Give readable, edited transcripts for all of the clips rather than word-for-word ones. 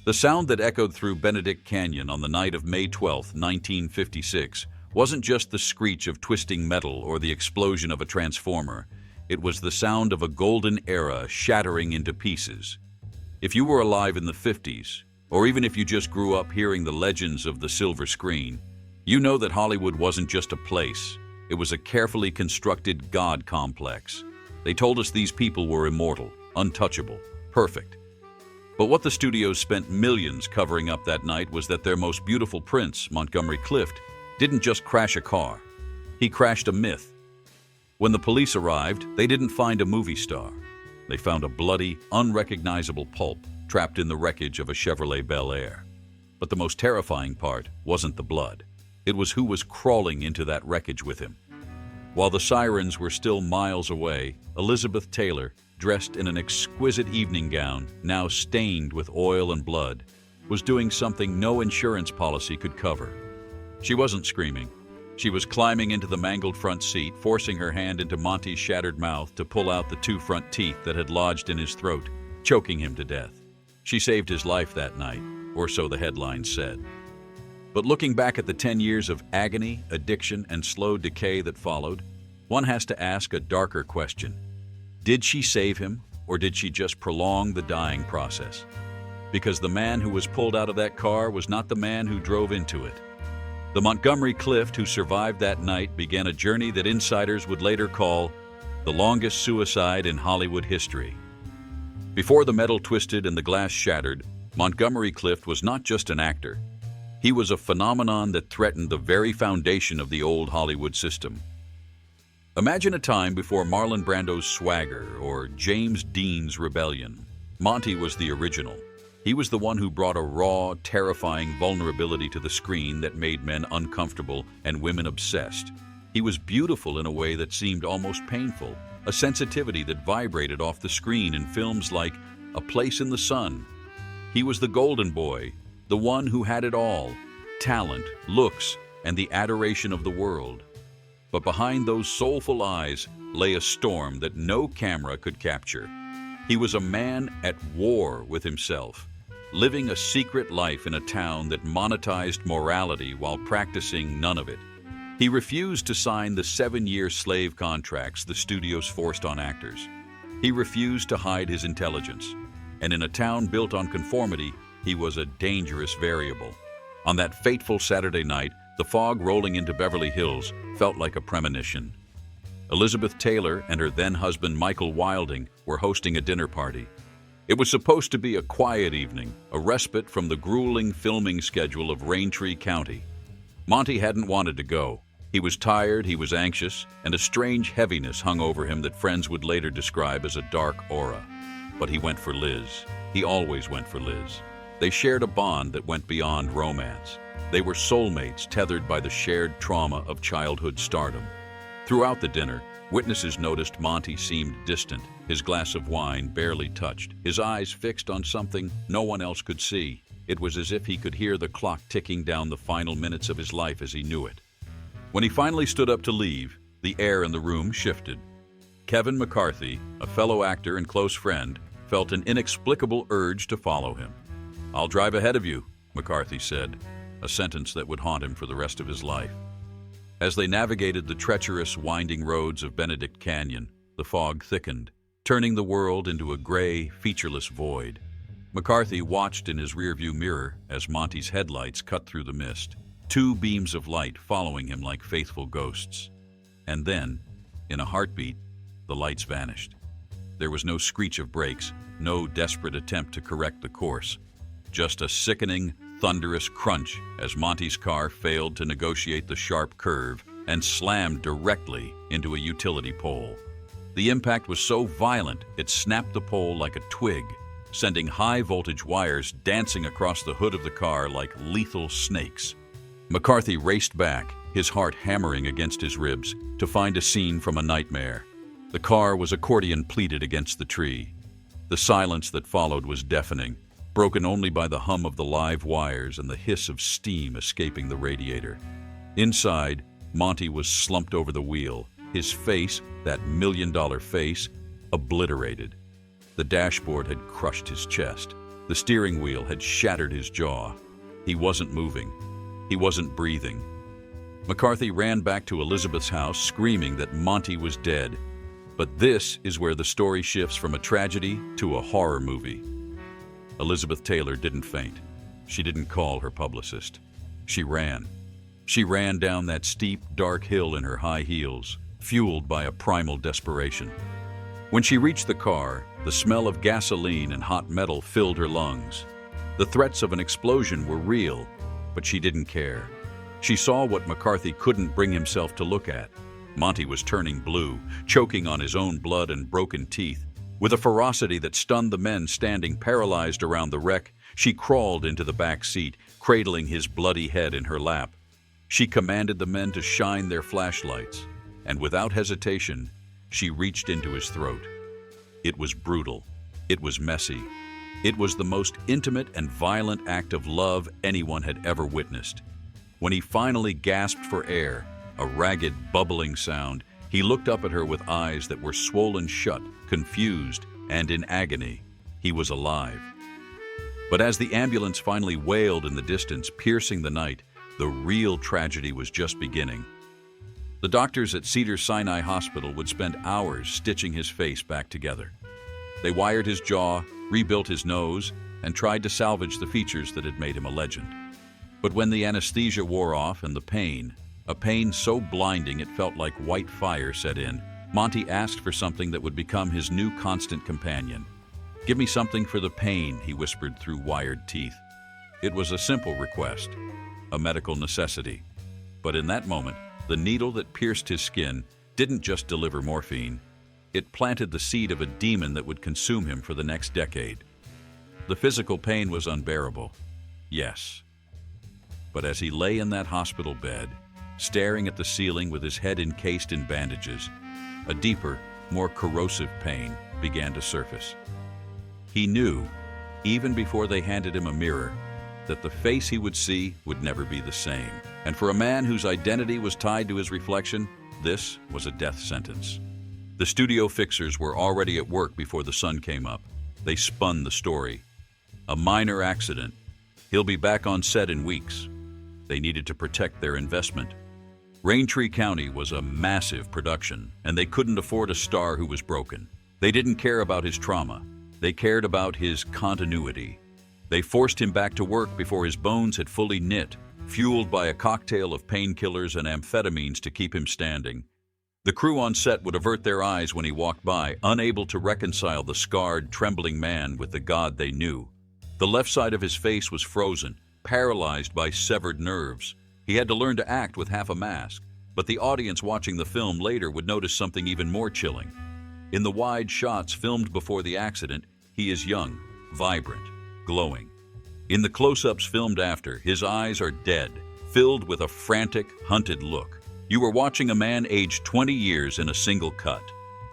The sound that echoed through Benedict Canyon on the night of May 12, 1956, wasn't just the screech of twisting metal or the explosion of a transformer. It was the sound of a golden era shattering into pieces. If you were alive in the 50s, or even if you just grew up hearing the legends of the silver screen, you know that Hollywood wasn't just a place. It was a carefully constructed God complex. They told us these people were immortal, untouchable, perfect. But what the studios spent millions covering up that night was that their most beautiful prince, Montgomery Clift, didn't just crash a car. He crashed a myth. When the police arrived, they didn't find a movie star. They found a bloody, unrecognizable pulp trapped in the wreckage of a Chevrolet Bel Air. But the most terrifying part wasn't the blood. It was who was crawling into that wreckage with him. While the sirens were still miles away, Elizabeth Taylor, dressed in an exquisite evening gown, now stained with oil and blood, was doing something no insurance policy could cover. She wasn't screaming. She was climbing into the mangled front seat, forcing her hand into Monty's shattered mouth to pull out the 2 front teeth that had lodged in his throat, choking him to death. She saved his life that night, or so the headlines said. But looking back at the 10 years of agony, addiction, and slow decay that followed, one has to ask a darker question. Did she save him, or did she just prolong the dying process? Because the man who was pulled out of that car was not the man who drove into it. The Montgomery Clift who survived that night began a journey that insiders would later call the longest suicide in Hollywood history. Before the metal twisted and the glass shattered, Montgomery Clift was not just an actor. He was a phenomenon that threatened the very foundation of the old Hollywood system. Imagine a time before Marlon Brando's swagger or James Dean's rebellion. Monty was the original. He was the one who brought a raw, terrifying vulnerability to the screen that made men uncomfortable and women obsessed. He was beautiful in a way that seemed almost painful, a sensitivity that vibrated off the screen in films like A Place in the Sun. He was the golden boy, the one who had it all: talent, looks, and the adoration of the world. But behind those soulful eyes lay a storm that no camera could capture. He was a man at war with himself, living a secret life in a town that monetized morality while practicing none of it. He refused to sign the 7-year slave contracts the studios forced on actors. He refused to hide his intelligence. And in a town built on conformity, he was a dangerous variable. On that fateful Saturday night, the fog rolling into Beverly Hills felt like a premonition. Elizabeth Taylor and her then-husband Michael Wilding were hosting a dinner party. It was supposed to be a quiet evening, a respite from the grueling filming schedule of Raintree County. Monty hadn't wanted to go. He was tired, he was anxious, and a strange heaviness hung over him that friends would later describe as a dark aura. But he went for Liz. He always went for Liz. They shared a bond that went beyond romance. They were soulmates tethered by the shared trauma of childhood stardom. Throughout the dinner, witnesses noticed Monty seemed distant, his glass of wine barely touched, his eyes fixed on something no one else could see. It was as if he could hear the clock ticking down the final minutes of his life as he knew it. When he finally stood up to leave, the air in the room shifted. Kevin McCarthy, a fellow actor and close friend, felt an inexplicable urge to follow him. "I'll drive ahead of you," McCarthy said, a sentence that would haunt him for the rest of his life. As they navigated the treacherous, winding roads of Benedict Canyon, the fog thickened, turning the world into a gray, featureless void. McCarthy watched in his rearview mirror as Monty's headlights cut through the mist, 2 beams of light following him like faithful ghosts. And then, in a heartbeat, the lights vanished. There was no screech of brakes, no desperate attempt to correct the course. Just a sickening, thunderous crunch as Monty's car failed to negotiate the sharp curve and slammed directly into a utility pole. The impact was so violent it snapped the pole like a twig, sending high-voltage wires dancing across the hood of the car like lethal snakes. McCarthy raced back, his heart hammering against his ribs, to find a scene from a nightmare. The car was accordion-pleated against the tree. The silence that followed was deafening, broken only by the hum of the live wires and the hiss of steam escaping the radiator. Inside, Monty was slumped over the wheel, his face, that million-dollar face, obliterated. The dashboard had crushed his chest. The steering wheel had shattered his jaw. He wasn't moving. He wasn't breathing. McCarthy ran back to Elizabeth's house, screaming that Monty was dead. But this is where the story shifts from a tragedy to a horror movie. Elizabeth Taylor didn't faint. She didn't call her publicist. She ran. She ran down that steep, dark hill in her high heels, fueled by a primal desperation. When she reached the car, the smell of gasoline and hot metal filled her lungs. The threats of an explosion were real, but she didn't care. She saw what McCarthy couldn't bring himself to look at. Monty was turning blue, choking on his own blood and broken teeth. With a ferocity that stunned the men standing paralyzed around the wreck, she crawled into the back seat, cradling his bloody head in her lap. She commanded the men to shine their flashlights, and without hesitation, she reached into his throat. It was brutal. It was messy. It was the most intimate and violent act of love anyone had ever witnessed. When he finally gasped for air, a ragged, bubbling sound, he looked up at her with eyes that were swollen shut, confused, and in agony. He was alive. But as the ambulance finally wailed in the distance, piercing the night, the real tragedy was just beginning. The doctors at Cedars-Sinai Hospital would spend hours stitching his face back together. They wired his jaw, rebuilt his nose, and tried to salvage the features that had made him a legend. But when the anesthesia wore off and the pain, a pain so blinding it felt like white fire set in, Monty asked for something that would become his new constant companion. "Give me something for the pain," he whispered through wired teeth. It was a simple request, a medical necessity. But in that moment, the needle that pierced his skin didn't just deliver morphine. It planted the seed of a demon that would consume him for the next decade. The physical pain was unbearable, yes. But as he lay in that hospital bed, staring at the ceiling with his head encased in bandages, a deeper, more corrosive pain began to surface. He knew, even before they handed him a mirror, that the face he would see would never be the same. And for a man whose identity was tied to his reflection, this was a death sentence. The studio fixers were already at work before the sun came up. They spun the story. A minor accident. He'll be back on set in weeks. They needed to protect their investment. Raintree County was a massive production, and they couldn't afford a star who was broken. They didn't care about his trauma. They cared about his continuity. They forced him back to work before his bones had fully knit, fueled by a cocktail of painkillers and amphetamines to keep him standing. The crew on set would avert their eyes when he walked by, unable to reconcile the scarred, trembling man with the God they knew. The left side of his face was frozen, paralyzed by severed nerves. He had to learn to act with half a mask, but the audience watching the film later would notice something even more chilling. In the wide shots filmed before the accident, he is young, vibrant, glowing. In the close-ups filmed after, his eyes are dead, filled with a frantic, hunted look. You were watching a man aged 20 years in a single cut.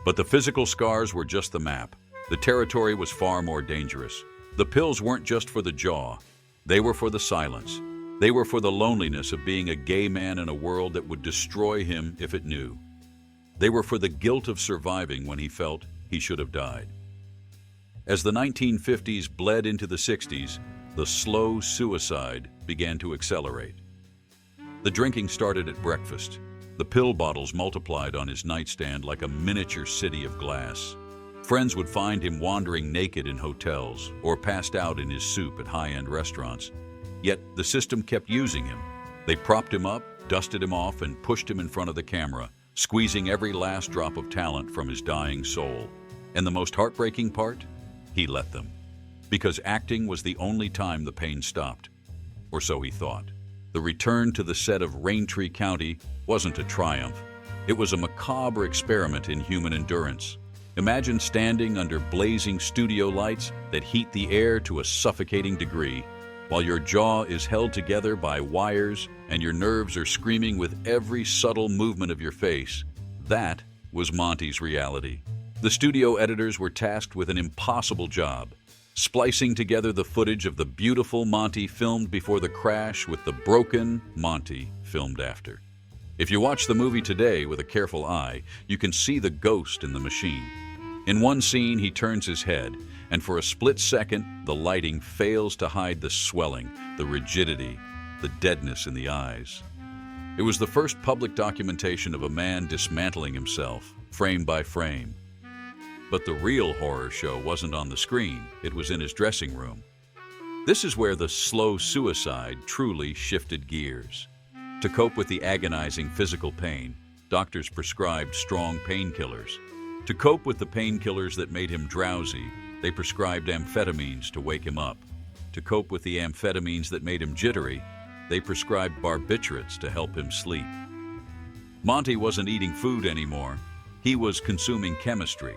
But the physical scars were just the map. The territory was far more dangerous. The pills weren't just for the jaw. They were for the silence. They were for the loneliness of being a gay man in a world that would destroy him if it knew. They were for the guilt of surviving when he felt he should have died. As the 1950s bled into the 60s, the slow suicide began to accelerate. The drinking started at breakfast. The pill bottles multiplied on his nightstand like a miniature city of glass. Friends would find him wandering naked in hotels or passed out in his soup at high-end restaurants. Yet the system kept using him. They propped him up, dusted him off, and pushed him in front of the camera, squeezing every last drop of talent from his dying soul. And the most heartbreaking part? He let them. Because acting was the only time the pain stopped. Or so he thought. The return to the set of Raintree County wasn't a triumph. It was a macabre experiment in human endurance. Imagine standing under blazing studio lights that heat the air to a suffocating degree, while your jaw is held together by wires and your nerves are screaming with every subtle movement of your face. That was Monty's reality. The studio editors were tasked with an impossible job, splicing together the footage of the beautiful Monty filmed before the crash with the broken Monty filmed after. If you watch the movie today with a careful eye, you can see the ghost in the machine. In one scene, he turns his head, and for a split second, the lighting fails to hide the swelling, the rigidity, the deadness in the eyes. It was the first public documentation of a man dismantling himself, frame by frame. But the real horror show wasn't on the screen, it was in his dressing room. This is where the slow suicide truly shifted gears. To cope with the agonizing physical pain, doctors prescribed strong painkillers. To cope with the painkillers that made him drowsy, they prescribed amphetamines to wake him up. To cope with the amphetamines that made him jittery, they prescribed barbiturates to help him sleep. Monty wasn't eating food anymore. He was consuming chemistry.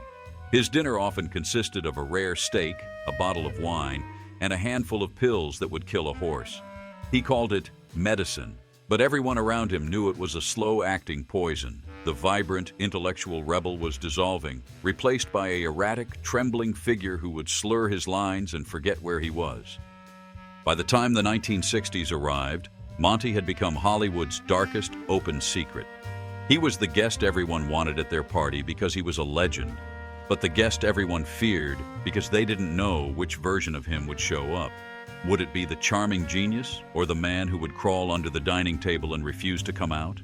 His dinner often consisted of a rare steak, a bottle of wine, and a handful of pills that would kill a horse. He called it medicine, but everyone around him knew it was a slow-acting poison. The vibrant, intellectual rebel was dissolving, replaced by an erratic, trembling figure who would slur his lines and forget where he was. By the time the 1960s arrived, Monty had become Hollywood's darkest open secret. He was the guest everyone wanted at their party because he was a legend, but the guest everyone feared because they didn't know which version of him would show up. Would it be the charming genius or the man who would crawl under the dining table and refuse to come out?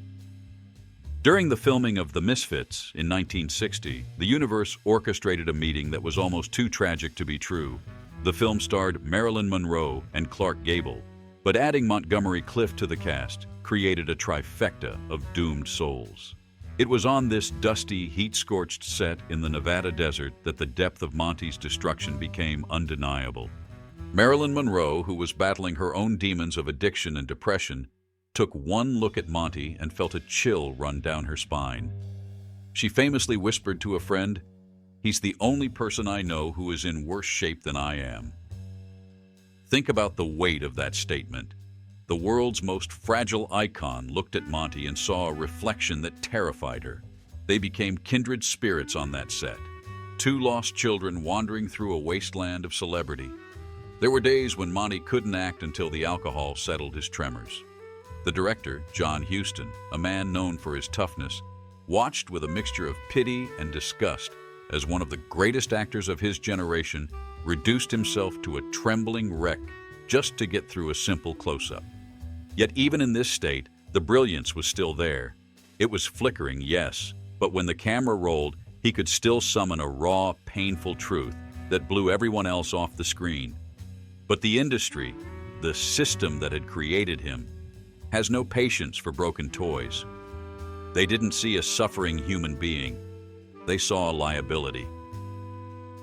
During the filming of The Misfits in 1960, the universe orchestrated a meeting that was almost too tragic to be true. The film starred Marilyn Monroe and Clark Gable, but adding Montgomery Clift to the cast created a trifecta of doomed souls. It was on this dusty, heat-scorched set in the Nevada desert that the depth of Monty's destruction became undeniable. Marilyn Monroe, who was battling her own demons of addiction and depression, took one look at Monty and felt a chill run down her spine. She famously whispered to a friend, "He's the only person I know who is in worse shape than I am." Think about the weight of that statement. The world's most fragile icon looked at Monty and saw a reflection that terrified her. They became kindred spirits on that set, two lost children wandering through a wasteland of celebrity. There were days when Monty couldn't act until the alcohol settled his tremors. The director, John Huston, a man known for his toughness, watched with a mixture of pity and disgust as one of the greatest actors of his generation reduced himself to a trembling wreck just to get through a simple close-up. Yet even in this state, the brilliance was still there. It was flickering, yes, but when the camera rolled, he could still summon a raw, painful truth that blew everyone else off the screen. But the industry, the system that had created him, has no patience for broken toys. They didn't see a suffering human being. They saw a liability.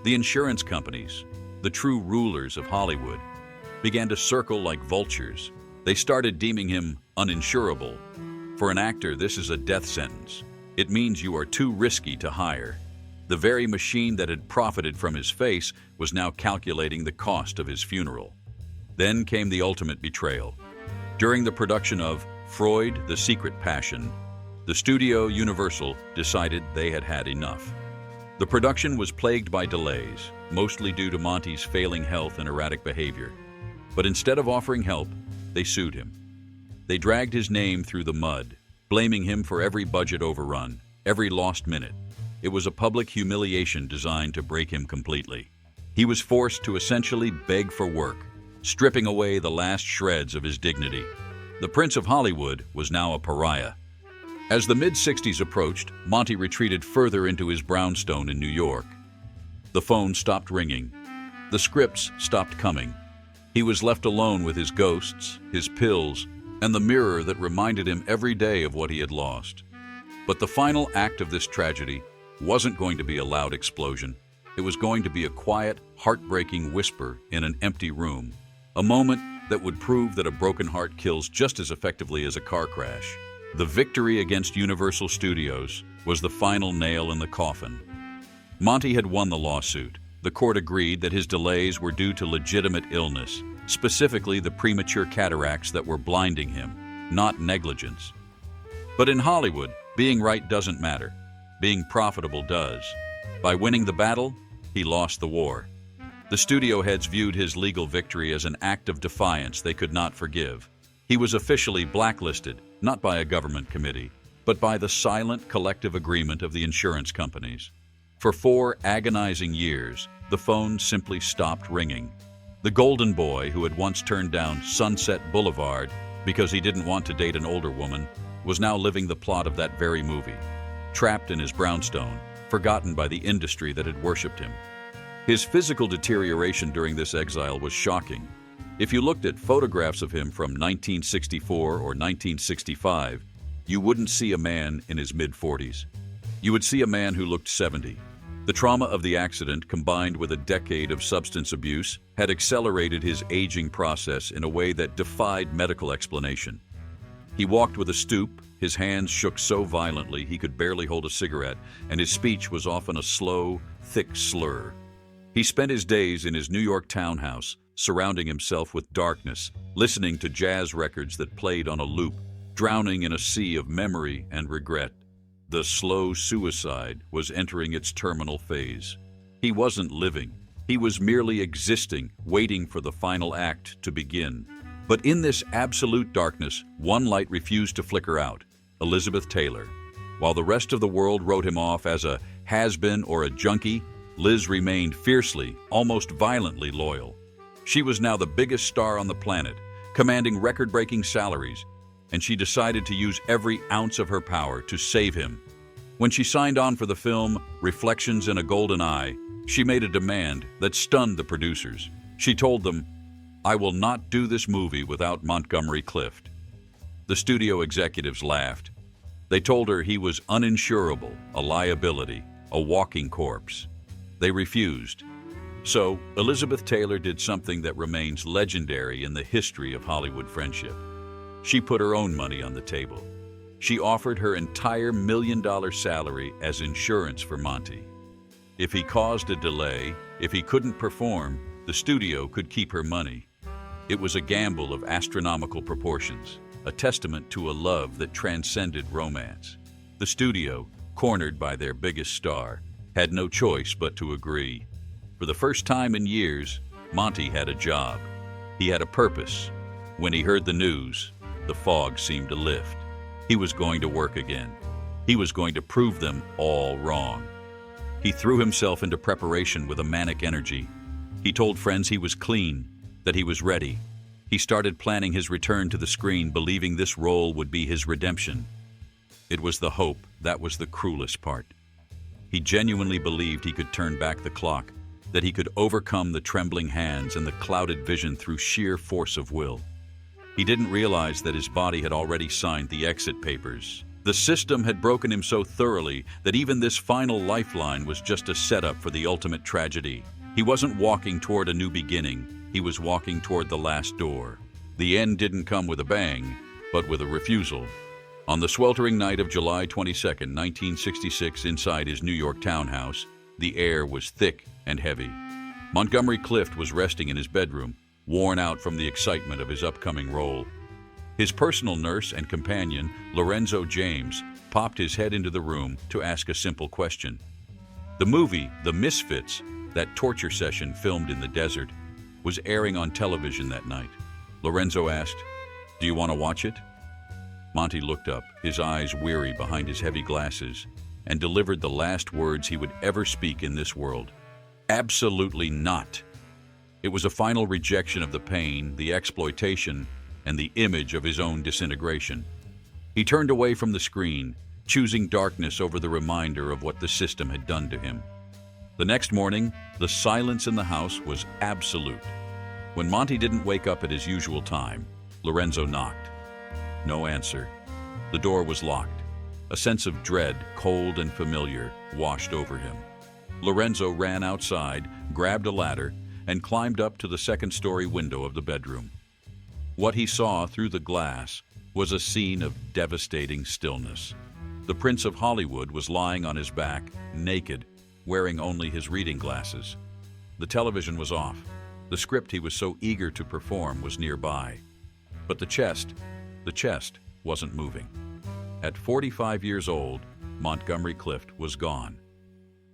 The insurance companies, the true rulers of Hollywood, began to circle like vultures. They started deeming him uninsurable. For an actor, this is a death sentence. It means you are too risky to hire. The very machine that had profited from his face was now calculating the cost of his funeral. Then came the ultimate betrayal. During the production of Freud, The Secret Passion, the studio Universal decided they had had enough. The production was plagued by delays, mostly due to Monty's failing health and erratic behavior. But instead of offering help, they sued him. They dragged his name through the mud, blaming him for every budget overrun, every lost minute. It was a public humiliation designed to break him completely. He was forced to essentially beg for work, stripping away the last shreds of his dignity. The Prince of Hollywood was now a pariah. As the mid-60s approached, Monty retreated further into his brownstone in New York. The phone stopped ringing. The scripts stopped coming. He was left alone with his ghosts, his pills, and the mirror that reminded him every day of what he had lost. But the final act of this tragedy wasn't going to be a loud explosion. It was going to be a quiet, heartbreaking whisper in an empty room. A moment that would prove that a broken heart kills just as effectively as a car crash. The victory against Universal Studios was the final nail in the coffin. Monty had won the lawsuit. The court agreed that his delays were due to legitimate illness, specifically the premature cataracts that were blinding him, not negligence. But in Hollywood, being right doesn't matter. Being profitable does. By winning the battle, he lost the war. The studio heads viewed his legal victory as an act of defiance they could not forgive. He was officially blacklisted, not by a government committee, but by the silent collective agreement of the insurance companies. For 4 agonizing years, The phone simply stopped ringing. The golden boy, who had once turned down Sunset Boulevard because he didn't want to date an older woman, was now living the plot of that very movie, trapped in his brownstone, forgotten by the industry that had worshipped him. His physical deterioration during this exile was shocking. If you looked at photographs of him from 1964 or 1965, you wouldn't see a man in his mid-40s. You would see a man who looked 70. The trauma of the accident, combined with a decade of substance abuse, had accelerated his aging process in a way that defied medical explanation. He walked with a stoop, his hands shook so violently he could barely hold a cigarette, and his speech was often a slow, thick slur. He spent his days in his New York townhouse, surrounding himself with darkness, listening to jazz records that played on a loop, drowning in a sea of memory and regret. The slow suicide was entering its terminal phase. He wasn't living. He was merely existing, waiting for the final act to begin. But in this absolute darkness, one light refused to flicker out: Elizabeth Taylor. While the rest of the world wrote him off as a has-been or a junkie, Liz remained fiercely, almost violently loyal. She was now the biggest star on the planet, commanding record-breaking salaries, and she decided to use every ounce of her power to save him. When she signed on for the film Reflections in a Golden Eye, she made a demand that stunned the producers. She told them, "I will not do this movie without Montgomery Clift." The studio executives laughed. They told her he was uninsurable, a liability, a walking corpse. They refused. So, Elizabeth Taylor did something that remains legendary in the history of Hollywood friendship. She put her own money on the table. She offered her entire $1 million salary as insurance for Monty. If he caused a delay, if he couldn't perform, the studio could keep her money. It was a gamble of astronomical proportions, a testament to a love that transcended romance. The studio, cornered by their biggest star, had no choice but to agree. For the first time in years, Monty had a job. He had a purpose. When he heard the news, the fog seemed to lift. He was going to work again. He was going to prove them all wrong. He threw himself into preparation with a manic energy. He told friends he was clean, that he was ready. He started planning his return to the screen, believing this role would be his redemption. It was the hope that was the cruelest part. He genuinely believed he could turn back the clock, that he could overcome the trembling hands and the clouded vision through sheer force of will. He didn't realize that his body had already signed the exit papers. The system had broken him so thoroughly that even this final lifeline was just a setup for the ultimate tragedy. He wasn't walking toward a new beginning. He was walking toward the last door. The end didn't come with a bang, but with a refusal. On the sweltering night of July 22nd, 1966, inside his New York townhouse, the air was thick and heavy. Montgomery Clift was resting in his bedroom, worn out from the excitement of his upcoming role. His personal nurse and companion, Lorenzo James, popped his head into the room to ask a simple question. The movie, The Misfits, that torture session filmed in the desert, was airing on television that night. Lorenzo asked, "Do you want to watch it?" Monty looked up, his eyes weary behind his heavy glasses, and delivered the last words he would ever speak in this world. "Absolutely not." It was a final rejection of the pain, the exploitation, and the image of his own disintegration. He turned away from the screen, choosing darkness over the reminder of what the system had done to him. The next morning, the silence in the house was absolute. When Monty didn't wake up at his usual time, Lorenzo knocked. No answer. The door was locked. A sense of dread, cold and familiar, washed over him. Lorenzo ran outside, grabbed a ladder, and climbed up to the second-story window of the bedroom. What he saw through the glass was a scene of devastating stillness. The Prince of Hollywood was lying on his back, naked, wearing only his reading glasses. The television was off. The script he was so eager to perform was nearby. But the chest wasn't moving. At 45 years old, Montgomery Clift was gone.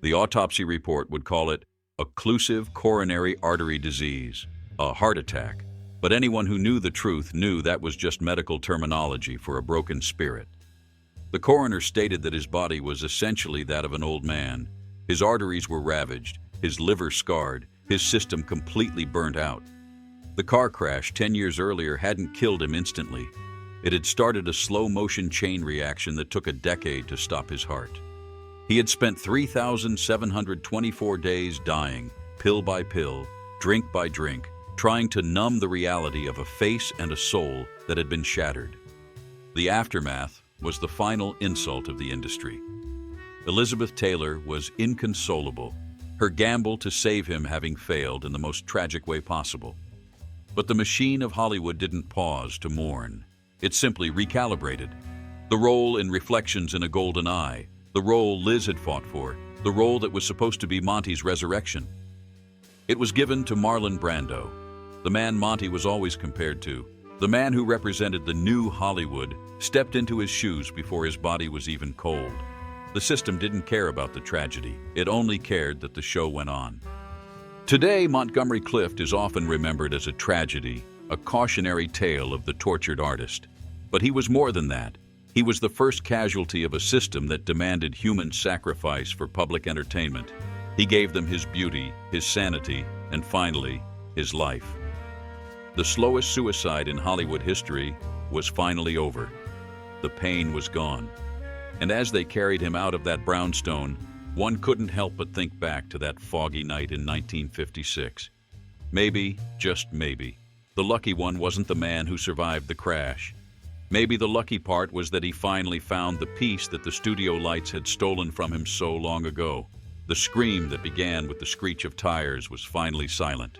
The autopsy report would call it occlusive coronary artery disease, a heart attack, but anyone who knew the truth knew that was just medical terminology for a broken spirit. The coroner stated that his body was essentially that of an old man. His arteries were ravaged, his liver scarred, his system completely burnt out. The car crash 10 years earlier hadn't killed him instantly. It had started a slow-motion chain reaction that took a decade to stop his heart. He had spent 3,724 days dying, pill by pill, drink by drink, trying to numb the reality of a face and a soul that had been shattered. The aftermath was the final insult of the industry. Elizabeth Taylor was inconsolable, her gamble to save him having failed in the most tragic way possible. But the machine of Hollywood didn't pause to mourn. It simply recalibrated. The role in Reflections in a Golden Eye, the role Liz had fought for, the role that was supposed to be Monty's resurrection. It was given to Marlon Brando, the man Monty was always compared to, the man who represented the new Hollywood, stepped into his shoes before his body was even cold. The system didn't care about the tragedy. It only cared that the show went on. Today, Montgomery Clift is often remembered as a tragedy, a cautionary tale of the tortured artist. But he was more than that. He was the first casualty of a system that demanded human sacrifice for public entertainment. He gave them his beauty, his sanity, and finally, his life. The slowest suicide in Hollywood history was finally over. The pain was gone. And as they carried him out of that brownstone, one couldn't help but think back to that foggy night in 1956. Maybe, just maybe, the lucky one wasn't the man who survived the crash. Maybe the lucky part was that he finally found the peace that the studio lights had stolen from him so long ago. The scream that began with the screech of tires was finally silent.